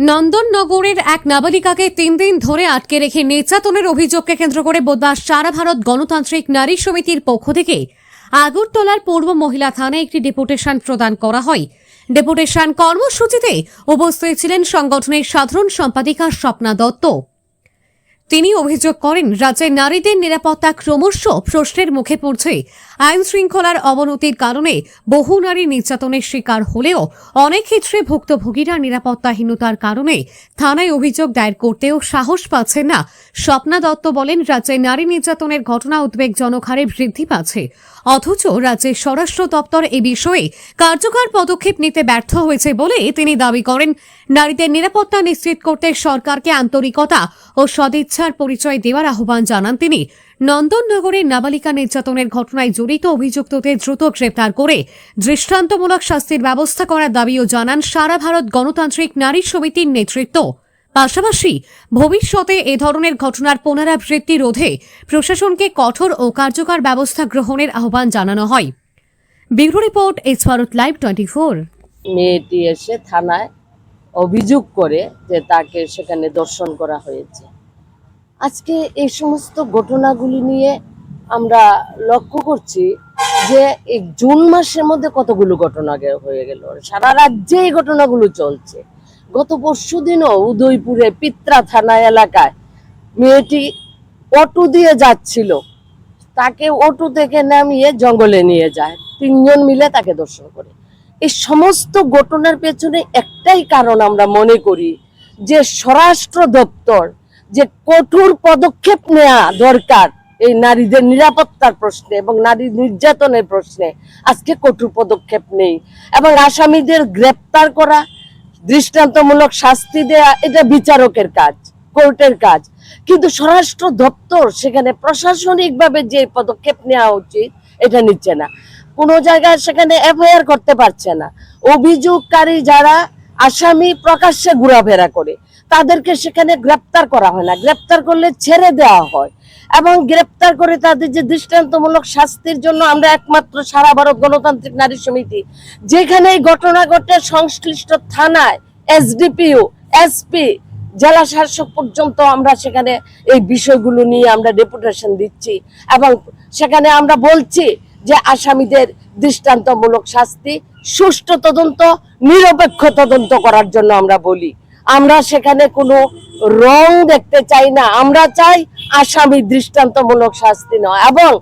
নন্দননগরের এক নাবালিকাকে 3 দিন ধরে আটকে রেখে নির্যাতনের অভিযোগকে কেন্দ্র করে বুধবার সারা ভারত গণতান্ত্রিক নারী সমিতির পক্ষ থেকে আগরতলার পূর্ব মহিলা থানায় একটি ডেপুটেশন প্রদান করা হয়। ডেপুটেশন কর্মসূচিতে উপস্থিত ছিলেন সংগঠনের সাধারণ সম্পাদিকা স্বপ্না দত্ত। তিনি অভিযোগ করেন, রাজ্যের নারীদের নিরাপত্তা ক্রমশ প্রশ্নের মুখে পড়ছে। আইন শৃঙ্খলার অবনতির কারণে বহু নারী নির্যাতনের শিকার হলেও অনেক ক্ষেত্রে ভুক্তভোগীরা নিরাপত্তাহীনতার কারণে থানায় অভিযোগ দায়ের করতেও সাহস পাচ্ছেন না। স্বপ্না দত্ত বলেন, রাজ্যের নারী নির্যাতনের ঘটনা উদ্বেগজনক হারে বৃদ্ধি পাচ্ছে, অথচ রাজ্যের স্বরাষ্ট্র দপ্তর এ বিষয়ে কার্যকর পদক্ষেপ নিতে ব্যর্থ হয়েছে বলে তিনি দাবি করেন। নারীদের নিরাপত্তা নিশ্চিত করতে সরকারকে আন্তরিকতা ও সদিচ্ছার পরিচয় দেওয়ার আহ্বান জানান তিনি। নন্দননগরের নাবালিকা নির্যাতনের ঘটনায় জড়িত অভিযুক্তদের দ্রুত গ্রেপ্তার করে দৃষ্টান্তমূলক শাস্তির ব্যবস্থা করার দাবিও জানান সারা ভারত গণতান্ত্রিক নারী সমিতির নেতৃত্ব। পাশাপাশি ভবিষ্যতে এ ধরনের ঘটনার পুনরাবৃত্তি রোধে প্রশাসনকে কঠোর ও কার্যকর ব্যবস্থা গ্রহণের আহ্বান জানানো হয়। Bureau report, S Bharat live 24। মেয়েটি এসে থানায় অভিযোগ করে যে তাকে সেখানে ধর্ষণ করা হয়েছে। আজকে এই সমস্ত ঘটনাগুলি নিয়ে আমরা লক্ষ্য করছি যে এই জুন মাসের মধ্যে কতগুলো ঘটনা হয়ে গেল, সারা রাজ্যে এই ঘটনাগুলো চলছে। গত পরশুদিনও উদয়পুরে পিত্রা থানা এলাকায় মেয়েটি অটো দিয়ে যাচ্ছিল, তাকে অটো থেকে নামিয়ে জঙ্গলে নিয়ে যায়, 3 জন মিলে তাকে ধর্ষণ করে। এই সমস্ত ঘটনার পেছনে একটাই কারণ আমরা মনে করি যে স্বরাষ্ট্র দপ্তর যে কঠোর পদক্ষেপ নেওয়া দরকার এই নারীদের নিরাপত্তার প্রশ্নে এবং নারী নির্যাতনের প্রশ্নে, আজকে কঠোর পদক্ষেপ নেই। এবং আসামিদের গ্রেপ্তার করা, দৃষ্টান্তমূলক শাস্তি দেয়া, এটা বিচারকের কাজ, কোর্টের কাজ। কিন্তু স্বরাষ্ট্র দপ্তর সেখানে প্রশাসনিকভাবে যে পদক্ষেপ নেওয়া উচিত এটা নিচ্ছে না। কোনো জায়গায় সেখানে এফআইআর করতে পারছে না। অভিযোগকারী যারা আসামি প্রকাশ্যে ঘোরাফেরা করে তাদেরকে সেখানে গ্রেপ্তার করা হয় না, গ্রেপ্তার করলে ছেড়ে দেওয়া হয়। এবং গ্রেপ্তার করে তাদের যে দৃষ্টান্তমূলক শাস্তির জন্য আমরা একমাত্র সারা ভারত গণতান্ত্রিক নারী সমিতি, যেখানে এই ঘটনা ঘটে সংশ্লিষ্ট থানায় এসডিপিও, এসপি, জেলা শাসক পর্যন্ত আমরা সেখানে এই বিষয়গুলো নিয়ে আমরা ডেপুটেশন দিচ্ছি এবং সেখানে আমরা বলছি যে আসামিদের দৃষ্টান্তমূলক শাস্তি, সুষ্ঠু তদন্ত, নিরপেক্ষ তদন্ত করার জন্য আমরা বলি। আমরা সেখানে কোনো রং দেখতে চাই না, আমরা চাই আসামি দৃষ্টান্তমূলক শাস্তি নয়। এবং